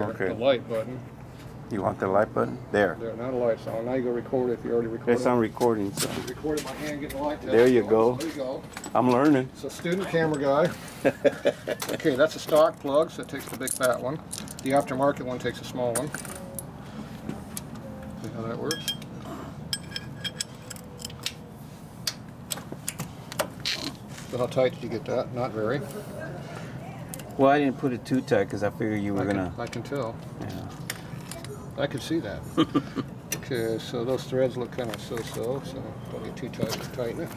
Okay. The light button. You want the light button? There. There, now the light's on. Now you go record it if you already recorded. Yes, I'm recording. So. Recorded my hand getting the light. There you go. There you go. I'm learning. So student camera guy. Okay, that's a stock plug, so it takes the big fat one. The aftermarket one takes a small one. See how that works? So how tight did you get that? Not very. Well, I didn't put it too tight because I figured you were gonna. I can tell. Yeah. I could see that. Okay, so those threads look kind of so-so, so don't get too tight to tighten it.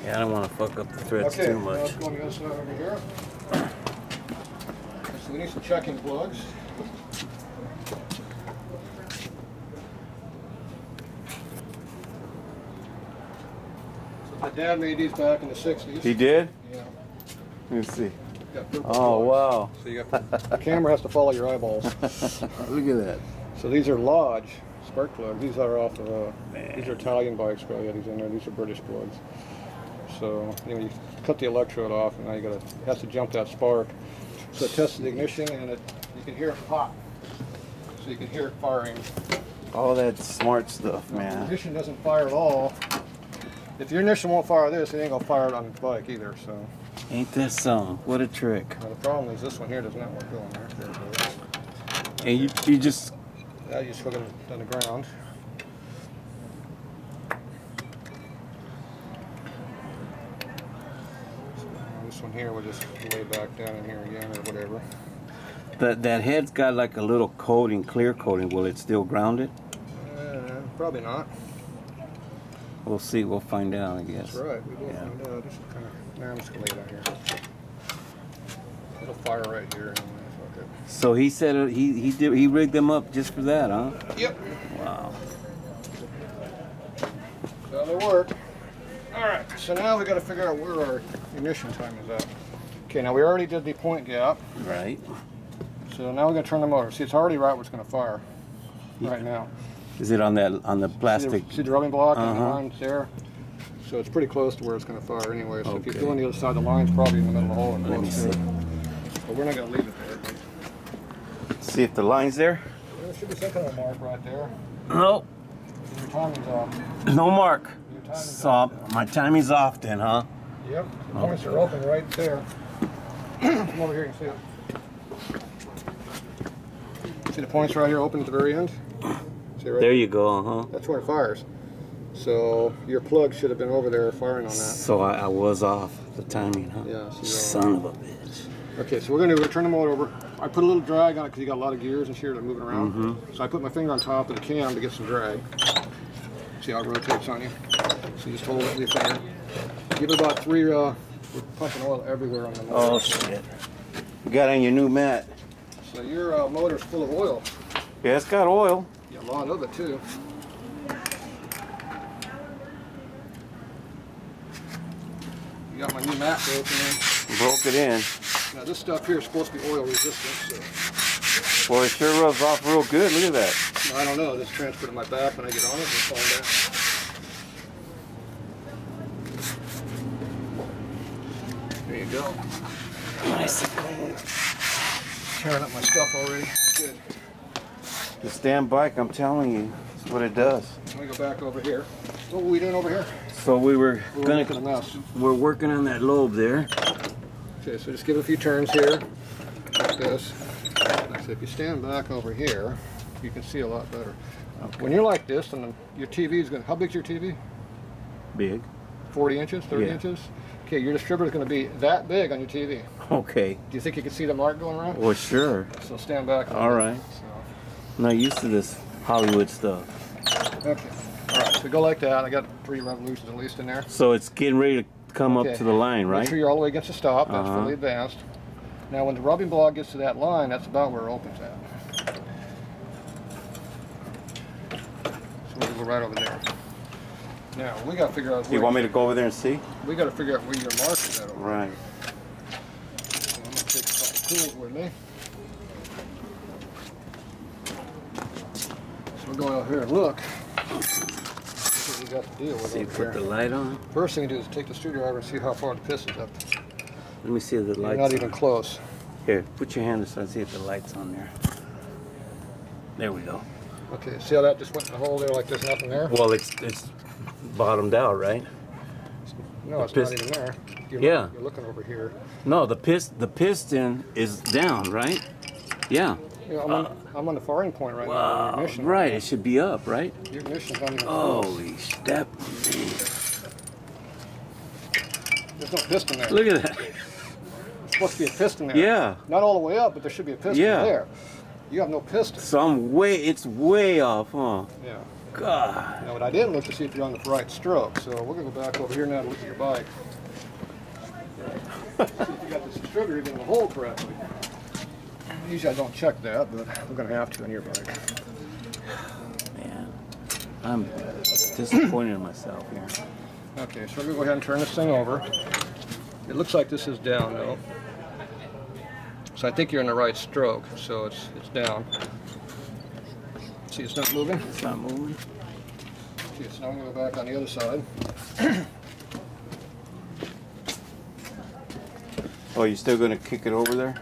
Yeah, I don't want to fuck up the threads too much. Okay, let's go on the other side over here. So we need some checking plugs. So my dad made these back in the 60s. He did? Yeah. Let me see. Oh, wow. So you got the camera has to follow your eyeballs. Look at that. So these are Lodge spark plugs. These are off of, these are Italian bikes, but yeah, these in there. These are British plugs. So you cut the electrode off, and now it has to jump that spark. So it tests the ignition, and you can hear it pop. So you can hear it firing. All that smart stuff, man. If the ignition doesn't fire at all, if your ignition won't fire this, it ain't gonna fire it on the bike either. So. Ain't that something? What a trick. Now the problem is this one here does not want to go in there. And you just... Now you just hook it on the ground. So this one here we'll just lay back down in here again or whatever. That head's got like a little coating, clear coating. Will it still ground it? Probably not. We'll see. We'll find out, I guess. That's right. We will find out. Just kind of. Now I'm just gonna lay it out here. It'll fire right here. Okay. So he said he rigged them up just for that, huh? Yep. Wow. So they work. All right. So now we got to figure out where our ignition time is at. Okay. Now we already did the point gap. Right. So now we're gonna turn the motor. See, it's already right where it's gonna fire. Right now. Is it on the plastic? See the rubbing block and the lines there? So it's pretty close to where it's going to fire anyway. So if you go on the other side, the line's probably in the middle of the hole. Let me see. But we're not going to leave it there. See if the line's there. There should be some kind of mark right there. No. Your timing's off. No mark. Your timing's So off. my timing's off then, huh? Yep. The points are open right there. Come over here and see it. See the points right here open at the very end? See right there you go, That's where it fires. So your plug should have been over there firing on that. So I was off the timing, huh? Yeah. Son of a bitch. Okay, so we're going to turn the motor over. I put a little drag on it because you got a lot of gears and shit that are moving around. So I put my finger on top of the cam to get some drag. See how it rotates on you? So you just hold it with your finger. Give it about 3, we're pumping oil everywhere on the motor. Oh shit. You got on your new mat. So your motor's full of oil. Yeah, it's got oil. Yeah, a lot of it too. You got my new mat broken in. Broke it in. Now this stuff here is supposed to be oil resistant. So. Boy, it sure rubs off real good. Look at that. I don't know. This transfer to my back when I get on it. We'll find out. There you go. Nice. Tearing up my stuff already. Good. This damn bike, I'm telling you, is what it does. Let me go back over here. What were we doing over here? So we're making a mess. We're working on that lobe there. Okay, so just give it a few turns here, like this. So if you stand back over here, you can see a lot better. Okay. When you're like this, and your TV is going to, how big's your TV? Big. 40 inches, 30 inches? Okay, your distributor is going to be that big on your TV. Okay. Do you think you can see the mark going around? Well, sure. So stand back. All right. So. I'm not used to this Hollywood stuff. Okay. All right, so go like that. I got 3 revolutions at least in there. So it's getting ready to come up to the line, right? Make sure you're all the way against the stop. That's fully advanced. Now, when the rubbing block gets to that line, that's about where it opens at. So we'll go right over there. Now, we got to figure out where... You want me to go over there and see? We got to figure out where your mark is at over there. Right. So I'm going to take a couple tools with me. So we're going over here and look. What we got to deal with. See, over put here. the light on. First thing you do is take the screwdriver and see how far the piston's up. Let me see if the light's You're not even close. Here, put your hand aside, see if the light's on there. There we go. Okay, see how that just went in the hole there like there's nothing there? Well, it's bottomed out, right? No, it's not even there. Yeah. You're looking over here. No, the piston is down, right? Yeah. You know, I'm on the firing point right now. Your ignition, Right, it should be up, right? Your ignition's not even close. Holy step. There's no piston there. Look at that. There's supposed to be a piston there. Yeah. Not all the way up, but there should be a piston there. You have no piston. It's way off, huh? Yeah. God. Now, what I didn't look to see if you're on the right stroke, so we're going to go back over here now to look at your bike. See if you got this distributor in the hole correctly. Usually I don't check that, but we're going to have to on your bike. Man, I'm disappointed in myself here. Okay, so we're going to go ahead and turn this thing over. It looks like this is down, though. So I think you're in the right stroke, so it's down. See, it's not moving? It's not moving. Okay, so now I'm going to go back on the other side. Oh, you still going to kick it over there?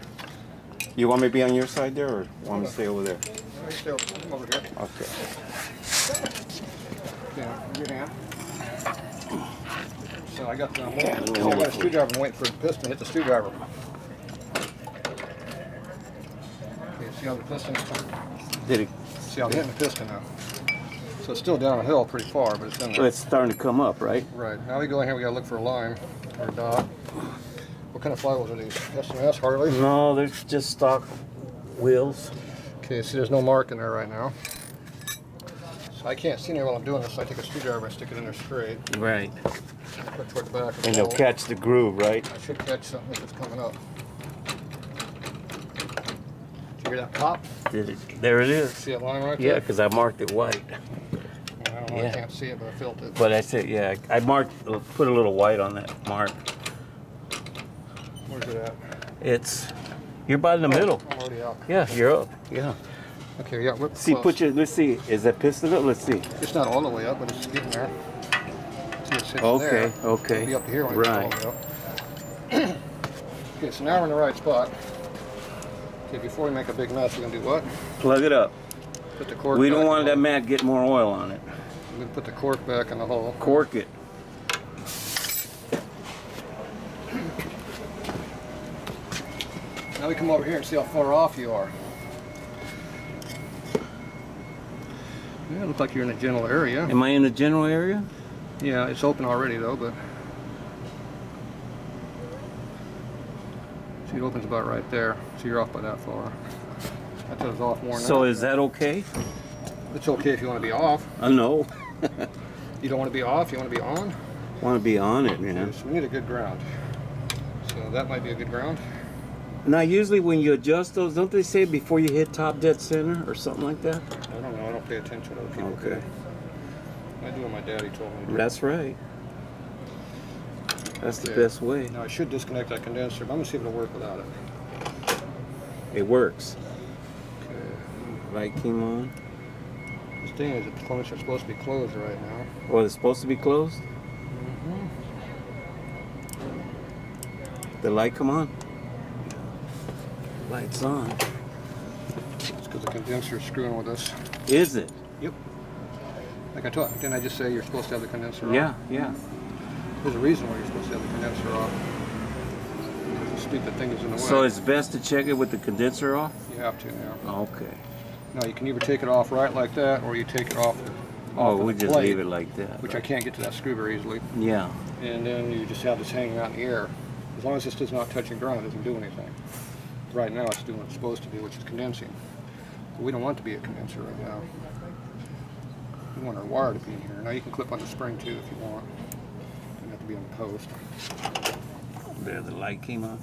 You want me to be on your side there, or want me to stay over there? Come over here. Okay. Yeah, your hand. So I got the hold a screwdriver and wait for the piston to hit the screwdriver. Okay, see how the piston's Did it? See how I'm hitting the piston now. So it's still down a hill pretty far, but it's in there. Well, it's starting to come up, right? Right. Now we go in here, we gotta look for a line or a dot. What kind of flywheels are these? S&S, Harley? No, they're just stock wheels. Okay, see there's no mark in there right now. So I can't see any while I'm doing this, so I take a screwdriver and stick it in there straight. Right. Put it toward the back of the And they'll hole. catch the groove, right? I should catch something if it's coming up. Did you hear that pop? Did it? There it is. See that line right Yeah, there? because I marked it white. I don't know, Yeah. I can't see it, but I felt it. But I said, yeah, I marked, put a little white on that mark. Where's it at? It's, you're by the middle. I'm already out. Yeah, you're up. Yeah. Okay, yeah, we're See, close. let's see, is that piston up? Let's see. It's not all the way up, but it's getting there. See, it's sitting Okay, there. okay. It'll be up to here when Right. it's all the way up. Okay, so now we're in the right spot. Okay, before we make a big mess, we're gonna do what? Plug it up. Put the cork We back don't in want the that hole. mat get more oil on it. We're gonna put the cork back in the hole. Cork it. Now we come over here and see how far off you are. Yeah, it looks like you're in a general area. Am I in the general area? Yeah, it's open already though, but see, it opens about right there. So you're off by that far. I thought it was off more than So that. is that okay? It's okay if you want to be off. No. You don't want to be off, you want to be on? Want to be on it, man. Yes, we need a good ground. So that might be a good ground. Now, usually when you adjust those, don't they say before you hit top dead center or something like that? I don't know, I don't pay attention to other people. Okay. I do what my daddy told me to do. That's right. That's the Okay. best way. Now I should disconnect that condenser, but I'm gonna see if it'll work without it. It works. Okay. Light came on. This thing is, the components are supposed to be closed right now. Well, it's supposed to be closed. The light come on. Light's on. It's because the condenser is screwing with us. Is it? Yep. Like I told, didn't I just say you're supposed to have the condenser off? Yeah, yeah. There's a reason why you're supposed to have the condenser off. Because the stupid thing is in the way. So it's best to check it with the condenser off? You have to now. Okay. Now you can either take it off right like that, or you take it off. Oh, of we the just plate, leave it like that. which I can't get to that screw very easily. Yeah. And then you just have this hanging out in the air. As long as this does not touch the ground, it doesn't do anything. Right now it's doing what it's supposed to do, which is condensing. But we don't want it to be a condenser right now. We want our wire to be in here. Now you can clip on the spring too if you want. Doesn't have to be on the post. There, the light came on.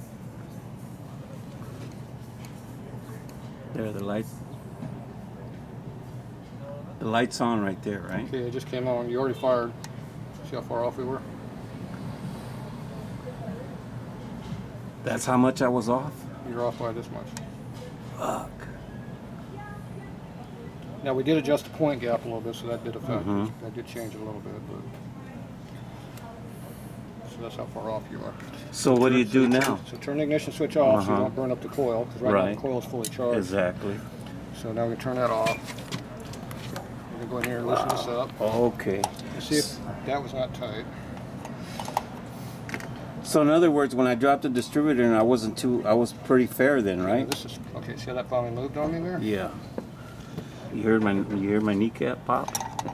There, the light. The light's on right there, right? Okay, it just came on. You already fired. See how far off we were? That's how much I was off? You're off by this much. Fuck. Now we did adjust the point gap a little bit, so that did affect Mhm. it. That did change it a little bit, but so that's how far off you are. So what do you do now? So turn the ignition switch off so you Uh-huh. don't burn up the coil, because right now Right. the coil is fully charged. Exactly. So now we turn that off. We're gonna go in here and loosen this up. Okay. See if that was not tight. So in other words, when I dropped the distributor and I was pretty fair then, right? Yeah, this is okay. See how that finally moved on me there? Yeah. You heard my kneecap pop?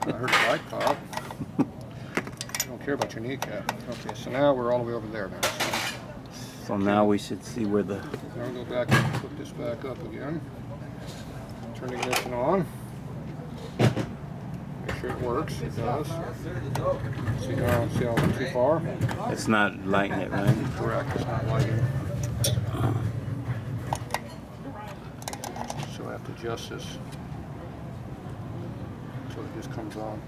I heard the light pop. I don't care about your kneecap. Okay, so now we're all the way over there now. So now we should see where the... Now we'll go back and put this back up again. Turn the ignition on. Make sure it works. It does. See how it went too far? It's not lighting it, right? Correct, it's not lighting. So I have to adjust this so it just comes on.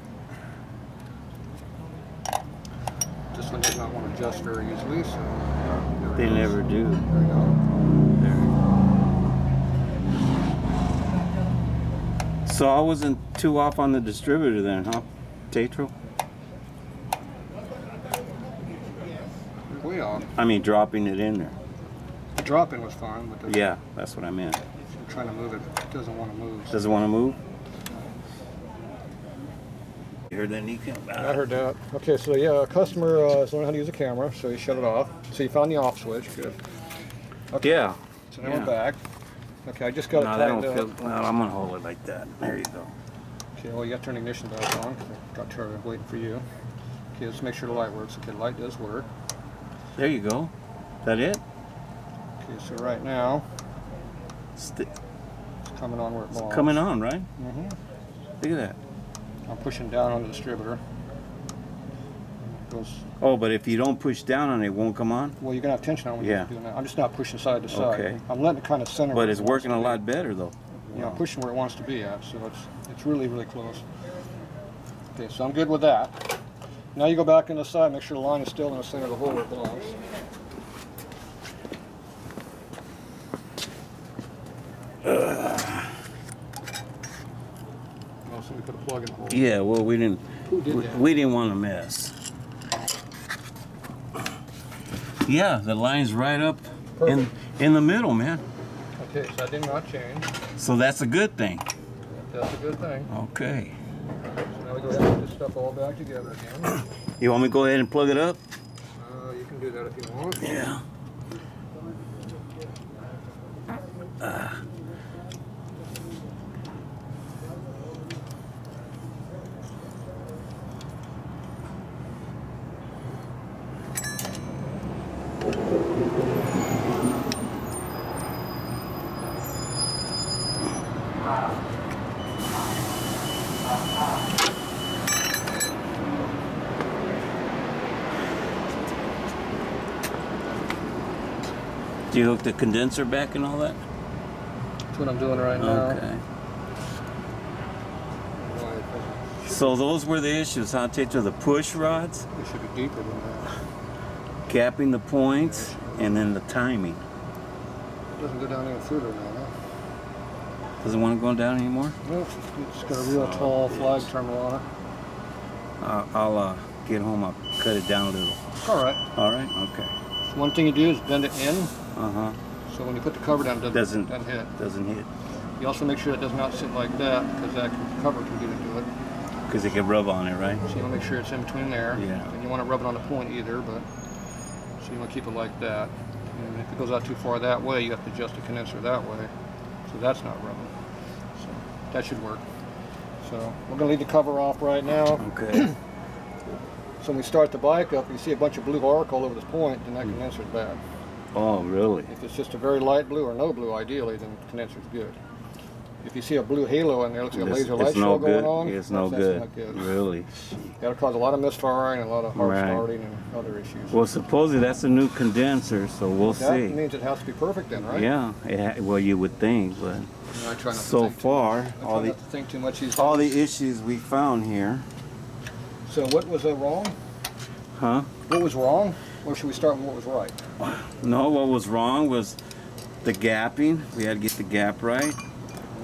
This one does not want to adjust very easily, so They never do. there we go. So I wasn't too off on the distributor then, huh, Tatro? Way off. I mean, dropping it in there. The drop-in was fine, but Yeah, that's what I meant. I'm trying to move it. It doesn't want to move. Does it want to move? You heard that kneecap? I heard that. Okay, so yeah, a customer is learning how to use a camera, so he shut it off. So you found the off switch, good. Okay. Yeah. So now we're back. Okay, I just got it No, that don't tightened feel... up. No, I'm going to hold it like that. There you go. Okay, well you have to turn the ignition back on. I got tired waiting for you. Okay, let's make sure the light works. Okay, the light does work. There you go. Is that it? Okay, so right now, It's it's coming on where it belongs. coming on, right? Mm-hmm. Look at that. I'm pushing down on the distributor. It goes, Oh, but if you don't push down on it, it won't come on? well, you're going to have tension on when Yeah. you're doing that. I'm just not pushing side to side. Okay. I'm letting it kind of center. But where it's it wants working to a be. lot better, though. You know, I'm pushing where it wants to be at, so it's really, really close. Okay, so I'm good with that. Now you go back in the side, make sure the line is still in the center of the hole where it belongs. Oh, somebody put a plug in the hole. Yeah, well, we didn't that? we didn't want to mess. Yeah, the line's right up in the middle, man. Okay, so that did not change. So that's a good thing. That's a good thing. Okay. So now we go ahead and put this stuff all back together again. You want me to go ahead and plug it up? You can do that if you want. Yeah. Do you hook the condenser back and all that? That's what I'm doing right now. Okay. So those were the issues, huh? Tatro, the push rods, It should be deeper than that. gapping the points, and then the timing. It doesn't go down any further now, huh? Doesn't want to go down anymore? Nope, it's got a real tall flag terminal on it. I'll get home, I'll cut it down a little. All right. All right? Okay. So one thing you do is bend it in, Uh-huh. so when you put the cover down, it doesn't hit. Doesn't hit. You also make sure it does not sit like that, because that cover can get into it. Because it can rub on it, right? So you want to make sure it's in between there. Yeah. And you want to rub it on the point either, but so you want to keep it like that. And if it goes out too far that way, you have to adjust the condenser that way. So that's not rubbing. So that should work. So we're going to leave the cover off right now. Okay. So when we start the bike up, you see a bunch of blue arc all over this point, then that condenser's bad. Oh, really? If it's just a very light blue or no blue, ideally, then the condenser's good. If you see a blue halo in there, looks like a laser light It's show no going good. on. It's no that's good. not good. Really? That'll cause a lot of misfiring and a lot of hard Right. starting and other issues. Well, supposedly that's a new condenser, so we'll That see. means it has to be perfect then, right? Yeah. Well, you would think, but And I try not to so think far, too much. I all try the not to think too much these all days. the issues we found here, So what was wrong? huh? What was wrong? Or should we start with what was right? No, what was wrong was the gapping. We had to get the gap right.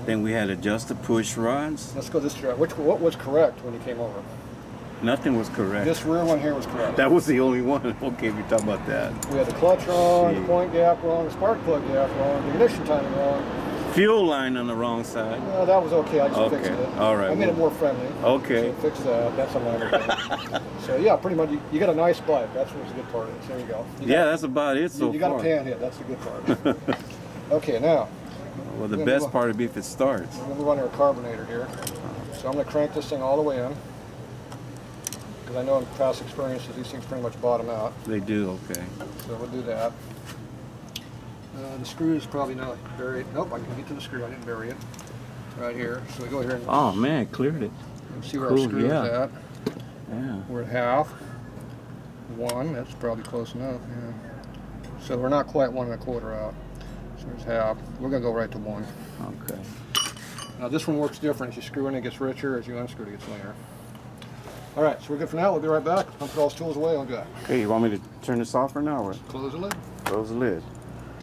Then we had to adjust the push rods. Let's go this direction. What was correct when you came over? Nothing was correct. This rear one here was correct. That was the only one. Okay, we're talking about that. We had the clutch wrong, See. the point gap wrong, the spark plug gap wrong, the ignition timing wrong. fuel line on the wrong side. No, that was okay. I just fixed it. All right. I made it more friendly. Okay. So fix that. That's a minor thing. So yeah, pretty much you got a nice bike. That's what's the good part is. There you go. That's about it so you got far. a panhead. That's the good part. Okay, now. Well, the best part would be if it starts. We're going to move on to our carbonator here. So I'm going to crank this thing all the way in. Because I know in past experiences these things pretty much bottom out. They do, okay. So we'll do that. The screw is probably not buried. Nope, I can get to the screw. I didn't bury it. Right here. So we go here and oh man, cleared it. see where our screw is at. Yeah. We're at half. 1, that's probably close enough. Yeah. So we're not quite 1 1/4 out. So there's half. We're going to go right to 1. Okay. Now this one works different. As you screw in, it gets richer. As you unscrew, it gets leaner. All right, so we're good for now. We'll be right back. I'll put all those tools away. I'll be back. Okay, you want me to turn this off or now? Or Close the lid. close the lid.